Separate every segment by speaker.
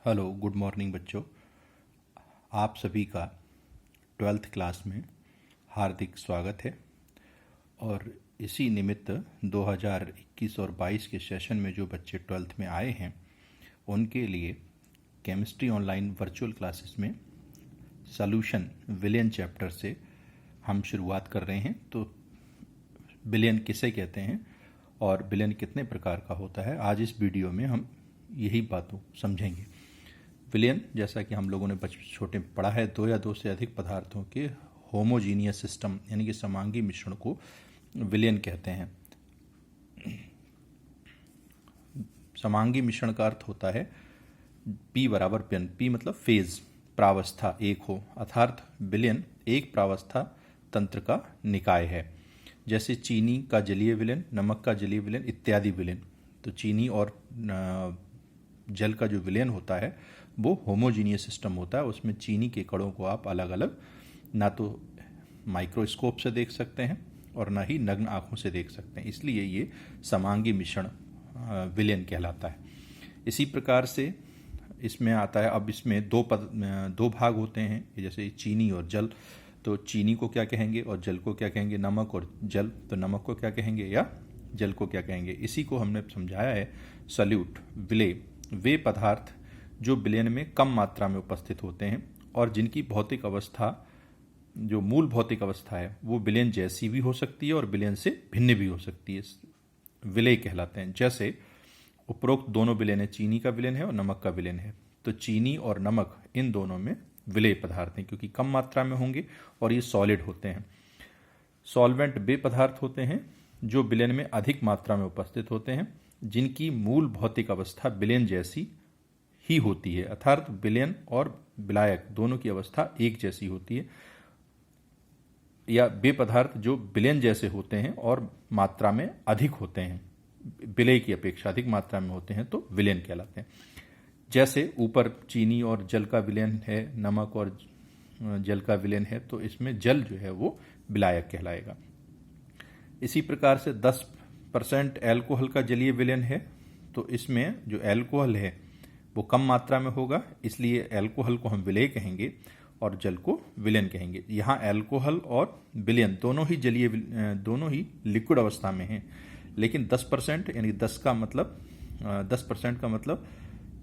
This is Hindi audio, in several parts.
Speaker 1: हेलो, गुड मॉर्निंग बच्चों। आप सभी का 12th क्लास में हार्दिक स्वागत है। और इसी निमित्त 2021 और 22 के सेशन में जो बच्चे 12th में आए हैं उनके लिए केमिस्ट्री ऑनलाइन वर्चुअल क्लासेस में सॉल्यूशन विलियन चैप्टर से हम शुरुआत कर रहे हैं। तो विलियन किसे कहते हैं और विलियन कितने प्रकार का होता है, आज इस वीडियो में हम यही बातों समझेंगे। विलियन, जैसा कि हम लोगों ने छोटे में पढ़ा है, दो या दो से अधिक पदार्थों के होमोजीनियस सिस्टम यानी कि समांगी मिश्रण को विलियन कहते हैं। समांगी मिश्रण का अर्थ होता है P बराबर पिन। P मतलब फेज, प्रावस्था एक हो, अर्थात विलियन एक प्रावस्था तंत्र का निकाय है। जैसे चीनी का जलीय विलयन, नमक का जलीय विलयन इत्यादि विलयन। तो चीनी और जल का जो विलयन होता है वो होमोजीनियस सिस्टम होता है। उसमें चीनी के कणों को आप अलग अलग ना तो माइक्रोस्कोप से देख सकते हैं और ना ही नग्न आंखों से देख सकते हैं, इसलिए ये समांगी मिश्रण विलयन कहलाता है। इसी प्रकार से इसमें आता है, अब इसमें दो भाग होते हैं, जैसे चीनी और जल। तो चीनी को क्या कहेंगे और जल को क्या कहेंगे, नमक और जल, तो नमक को क्या कहेंगे या जल को क्या कहेंगे। इसी को हमने समझाया है सल्यूट, विलेय, वे पदार्थ जो विलयन में कम मात्रा में उपस्थित होते हैं और जिनकी भौतिक अवस्था, जो मूल भौतिक अवस्था है, वो विलयन जैसी भी हो सकती है और विलयन से भिन्न भी हो सकती है, विलेय कहलाते हैं। जैसे उपरोक्त दोनों विलयन है, चीनी का विलयन है और नमक का विलयन है। तो चीनी और नमक इन दोनों में विलेय पदार्थ हैं क्योंकि कम मात्रा में होंगे और ये सॉलिड होते हैं। सॉल्वेंट वे पदार्थ होते हैं जो विलयन में अधिक मात्रा में उपस्थित होते हैं, जिनकी मूल भौतिक अवस्था विलयन जैसी ही होती है, अर्थात विलयन और विलायक दोनों की अवस्था एक जैसी होती है। या वे पदार्थ जो विलयन जैसे होते हैं और मात्रा में अधिक होते हैं, विलेय की अपेक्षा अधिक मात्रा में होते हैं, तो विलयन कहलाते हैं। जैसे ऊपर चीनी और जल का विलयन है, नमक और जल का विलयन है, तो इसमें जल जो है वो विलायक कहलाएगा। इसी प्रकार से 10% एल्कोहल का जलीय विलयन है, तो इसमें जो एल्कोहल है वो कम मात्रा में होगा, इसलिए एल्कोहल को हम विलेय कहेंगे और जल को विलयन कहेंगे। यहाँ एल्कोहल और विलयन दोनों ही जलीय, दोनों ही लिक्विड अवस्था में हैं, लेकिन 10% यानी 10% का मतलब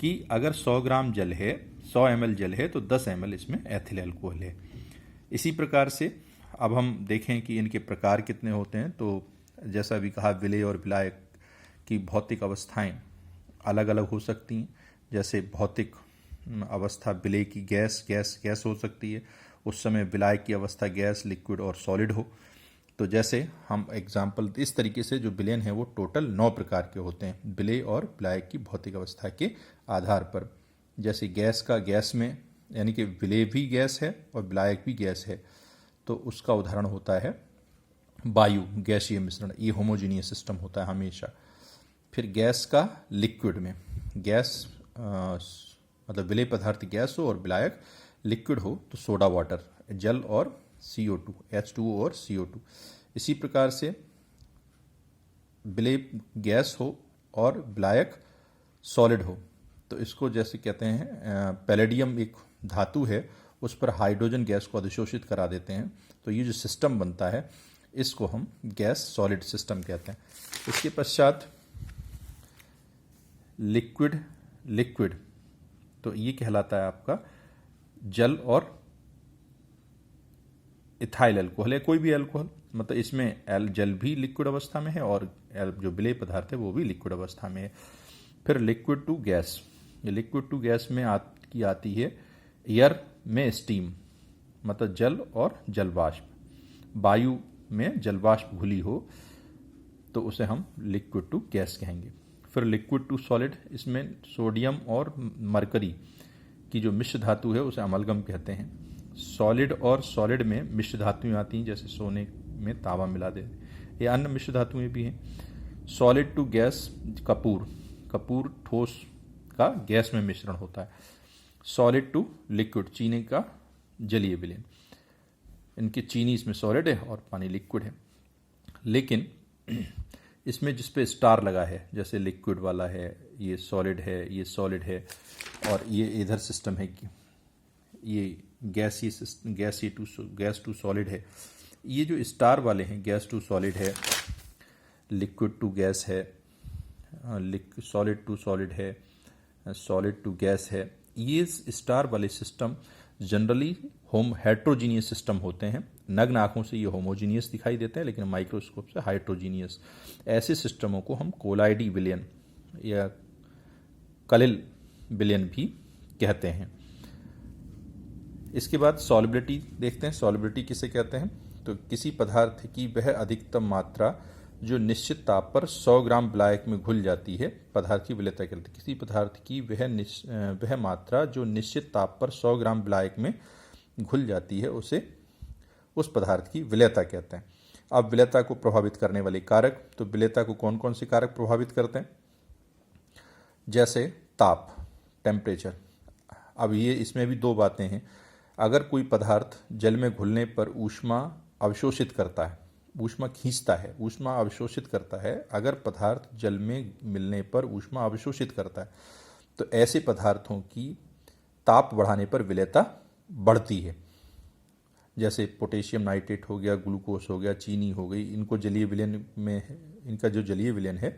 Speaker 1: कि अगर 100 ग्राम जल है, 100 ml जल है, तो 10 ml इसमें एथिल एल्कोहल है। इसी प्रकार से अब हम देखें कि इनके प्रकार कितने होते हैं। तो जैसा भी कहा, विलेय और विलायक की भौतिक अवस्थाएं अलग अलग हो सकती हैं। जैसे भौतिक अवस्था विलेय की गैस हो सकती है, उस समय विलायक की अवस्था गैस, लिक्विड और सॉलिड हो। तो जैसे हम एग्जाम्पल, इस तरीके से जो विलयन है वो टोटल 9 प्रकार के होते हैं विलेय और विलायक की भौतिक अवस्था के आधार पर। जैसे गैस का गैस में, यानी कि विलेय भी गैस है और विलायक भी गैस है, तो उसका उदाहरण होता है वायु, गैसीय मिश्रण। ये होमोजीनियस सिस्टम होता है हमेशा। फिर गैस का लिक्विड में, गैस मतलब विलेय पदार्थ गैस हो और विलायक लिक्विड हो, तो सोडा वाटर, जल और CO2, H2O और CO2। इसी प्रकार से विलेय गैस हो और विलायक सॉलिड हो, तो इसको जैसे कहते हैं, पैलेडियम एक धातु है, उस पर हाइड्रोजन गैस को अधिशोषित करा देते हैं, तो ये जो सिस्टम बनता है इसको हम गैस सॉलिड सिस्टम कहते हैं। इसके पश्चात लिक्विड, तो ये कहलाता है आपका जल और इथाइल अल्कोहल है, कोई भी अल्कोहल, मतलब इसमें जल भी लिक्विड अवस्था में है और जो विलेय पदार्थ है वो भी लिक्विड अवस्था में है। फिर लिक्विड टू गैस, ये लिक्विड टू गैस में आती है एयर में स्टीम, मतलब जल और जलवाष्प। वायु में जलवाष्प घुली हो तो उसे हम लिक्विड टू गैस कहेंगे। फिर लिक्विड टू सॉलिड, इसमें सोडियम और मरकरी की जो मिश्र धातु है उसे अमलगम कहते हैं। सॉलिड और सॉलिड में मिश्र धातुएं आती हैं, जैसे सोने में तांबा मिला दे, ये अन्य मिश्र धातुएं भी हैं। सॉलिड टू गैस, कपूर ठोस का गैस में मिश्रण होता है। सॉलिड टू लिक्विड, चीनी का जलीय विलयन, इनके चीनी इसमें सॉलिड है और पानी लिक्विड है। लेकिन इसमें जिस पे स्टार लगा है, जैसे लिक्विड वाला है, ये सॉलिड है, ये सॉलिड है, और ये इधर सिस्टम है कि ये गैस टू सॉलिड है। ये जो स्टार वाले हैं, गैस टू सॉलिड है, लिक्विड टू गैस है, सॉलिड टू सॉलिड है, सॉलिड टू गैस है, ये स्टार वाले सिस्टम जनरली हेट्रोजीनियस सिस्टम होते हैं। नग्न आंखों से ये होमोजीनियस दिखाई देते हैं, लेकिन माइक्रोस्कोप से हाइड्रोजीनियस। ऐसे सिस्टमों को हम कोलाइडी विलयन या कलिल विलयन भी कहते हैं। इसके बाद सॉल्युबिलिटी देखते हैं। सॉल्युबिलिटी किसे कहते हैं? तो किसी पदार्थ की वह अधिकतम मात्रा जो निश्चित ताप पर 100 ग्राम विलायक में घुल जाती है, पदार्थ की विलेयता कहते हैं। किसी पदार्थ की वह मात्रा जो निश्चित ताप पर 100 ग्राम विलायक में घुल जाती है, उसे उस पदार्थ की विलेयता कहते हैं। अब विलेयता को प्रभावित करने वाले कारक, तो विलेयता को कौन कौन से कारक प्रभावित करते हैं? जैसे ताप, टेम्परेचर। अब ये इसमें भी दो बातें हैं। अगर कोई पदार्थ जल में घुलने पर ऊष्मा अवशोषित करता है, ऊष्मा खींचता है, ऊष्मा अवशोषित करता है, अगर पदार्थ जल में मिलने पर ऊष्मा अवशोषित करता है, तो ऐसे पदार्थों की ताप बढ़ाने पर विलेयता बढ़ती है। जैसे पोटेशियम नाइट्रेट हो गया, ग्लूकोज हो गया, चीनी हो गई, इनको जलीय विलयन में, इनका जो जलीय विलयन है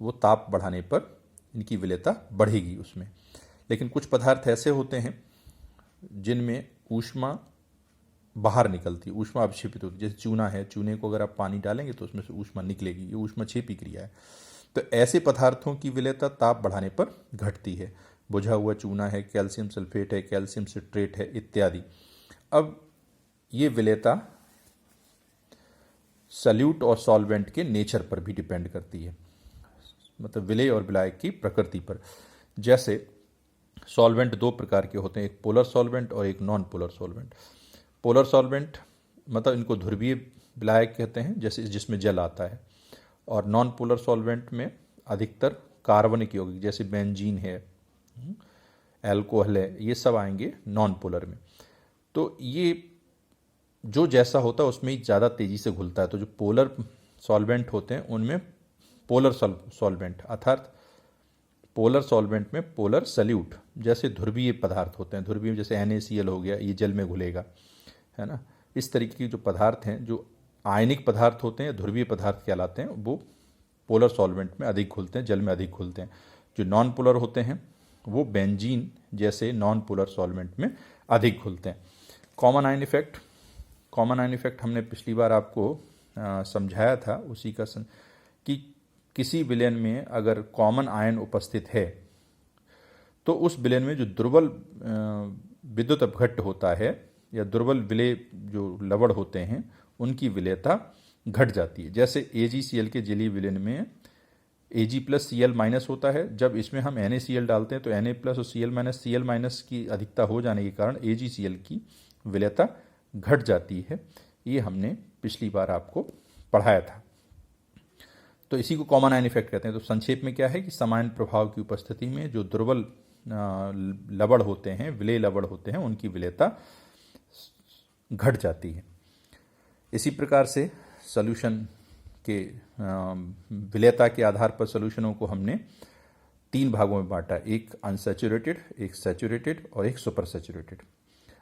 Speaker 1: वो ताप बढ़ाने पर इनकी विलेयता बढ़ेगी उसमें। लेकिन कुछ पदार्थ ऐसे होते हैं जिनमें ऊष्मा बाहर निकलती, ऊष्मा अवक्षेपित होती। जैसे चूना है, चूने को अगर आप पानी डालेंगे तो उसमें से ऊष्मा निकलेगी, ये ऊष्माक्षेपी क्रिया है। तो ऐसे पदार्थों की विलेयता ताप बढ़ाने पर घटती है। बुझा हुआ चूना है, कैल्शियम सल्फेट है, कैल्शियम सिट्रेट है, इत्यादि। अब ये विलेयता सल्यूट और सॉल्वेंट के नेचर पर भी डिपेंड करती है, मतलब विलेय और विलायक की प्रकृति पर। जैसे सॉल्वेंट दो प्रकार के होते हैं, एक पोलर सॉल्वेंट और एक non polar solvent. Polar solvent मतलब इनको ध्रुवीय विलायक कहते हैं, जैसे जिसमें जल आता है। और नॉन पोलर सॉल्वेंट में अधिकतर कार्बनिक यौगिक, जैसे बेंजीन है, एल्कोहल है, ये सब आएंगे नॉन पोलर में। तो ये जो जैसा होता है उसमें ज़्यादा तेज़ी से घुलता है। तो जो पोलर सॉल्वेंट होते हैं उनमें पोलर सॉल्वेंट, अर्थात पोलर सॉल्वेंट में पोलर सल्यूट, जैसे ध्रुवीय पदार्थ होते हैं, ध्रुवीय जैसे NaCl हो गया, ये जल में घुलेगा, है ना। इस तरीके के जो पदार्थ हैं, जो आयनिक पदार्थ होते हैं, ध्रुवीय पदार्थ कहलाते हैं, वो पोलर सॉल्वेंट में अधिक घुलते हैं, जल में अधिक घुलते हैं। जो नॉन पोलर होते हैं वो बेंजीन जैसे नॉन पोलर सॉल्वेंट में अधिक घुलते हैं। Common ion effect, common ion effect हमने पिछली बार आपको समझाया था, उसी का कि किसी विलयन में अगर कॉमन आयन उपस्थित है तो उस विलयन में जो दुर्बल विद्युत अपघट्ट होता है या दुर्बल विलेय जो लवण होते हैं उनकी विलेयता घट जाती है। जैसे AgCl के जलीय विलयन में Ag+Cl- होता है। जब इसमें हम NaCl डालते हैं तो Na+ और Cl- की अधिकता हो जाने के कारण AgCl की विलेयता घट जाती है। ये हमने पिछली बार आपको पढ़ाया था। तो इसी को कॉमन आयन इफेक्ट कहते हैं। तो संक्षेप में क्या है कि समान प्रभाव की उपस्थिति में जो दुर्बल लवण होते हैं, विलेय लवण होते हैं, उनकी विलेयता घट जाती है। इसी प्रकार से सॉल्यूशन के विलेयता के आधार पर सॉल्यूशनों को हमने 3 भागों में बांटा, एक अनसैचुरेटेड, एक सैचुरेटेड और एक सुपर सैचुरेटेड।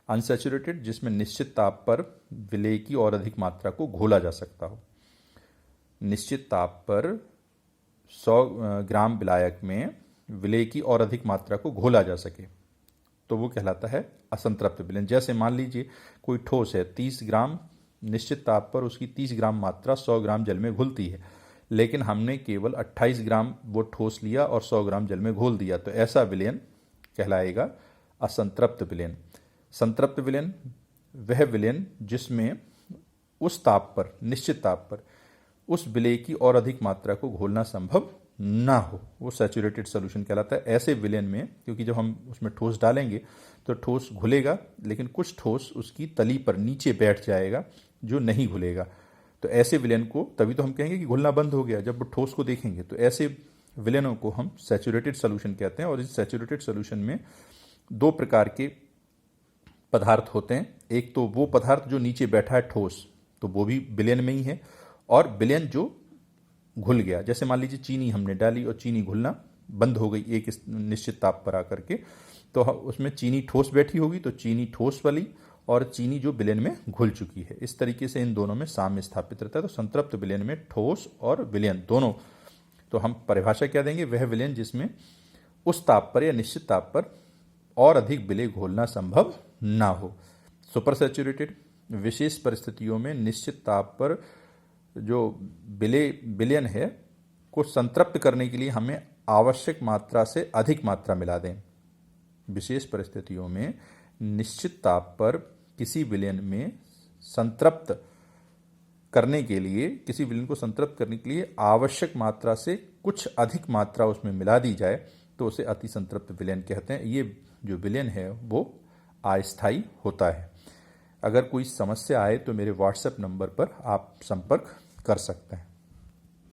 Speaker 1: अनसैचुरेटेड जिसमें निश्चित ताप पर विलेय की और अधिक मात्रा को घोला जा सकता हो। निश्चित ताप पर 100 ग्राम विलायक में विलेय की और अधिक मात्रा को घोला जा सके तो वो कहलाता है असंतृप्त विलयन। जैसे मान लीजिए कोई ठोस है, 30 ग्राम निश्चित ताप पर उसकी 30 ग्राम मात्रा 100 ग्राम जल में घुलती है, लेकिन हमने केवल 28 ग्राम वो ठोस लिया और 100 ग्राम जल में घोल दिया, तो ऐसा विलयन कहलाएगा असंतृप्त विलयन। संतृप्त विलयन वह विलयन जिसमें उस ताप पर, निश्चित ताप पर उस विलेय की और अधिक मात्रा को घोलना संभव ना हो, वो सैचुरेटेड सॉल्यूशन कहलाता है। ऐसे विलयन में, क्योंकि जब हम उसमें ठोस डालेंगे तो ठोस घुलेगा, लेकिन कुछ ठोस उसकी तली पर नीचे बैठ जाएगा जो नहीं घुलेगा। तो ऐसे विलयन को, तभी तो हम कहेंगे कि घुलना बंद हो गया जब वो ठोस को देखेंगे। तो ऐसे विलयनों को हम सैचुरेटेड सॉल्यूशन कहते हैं। और इस सैचुरेटेड सॉल्यूशन में 2 प्रकार के पदार्थ होते हैं। एक तो वो पदार्थ जो नीचे बैठा है ठोस, तो वो भी विलयन में ही है, और विलयन जो घुल गया, जैसे मान लीजिए चीनी हमने डाली और चीनी घुलना बंद हो गई एक निश्चित ताप पर आकर के, तो उसमें चीनी ठोस बैठी होगी, तो चीनी ठोस वाली और चीनी जो विलयन में घुल चुकी है, इस तरीके से इन दोनों में साम्य स्थापित रहता है। तो संतृप्त विलयन में ठोस और विलयन दोनों, तो हम परिभाषा क्या देंगे, वह विलयन जिसमें उस ताप पर या निश्चित ताप पर और अधिक विलेय घोलना संभव ना हो। सुपर सैचुरेटेड, विशेष परिस्थितियों में निश्चित ताप पर जो विलयन है को संतृप्त करने के लिए हमें आवश्यक मात्रा से अधिक मात्रा मिला दें। विशेष परिस्थितियों में निश्चित ताप पर किसी विलयन में संतृप्त करने के लिए, किसी विलयन को संतृप्त करने के लिए आवश्यक मात्रा से कुछ अधिक मात्रा उसमें मिला दी जाए तो उसे अति संतृप्त विलयन कहते हैं। ये जो विलयन है वो अस्थायी होता है। अगर कोई समस्या आए तो मेरे व्हाट्सएप नंबर पर आप संपर्क कर सकते हैं।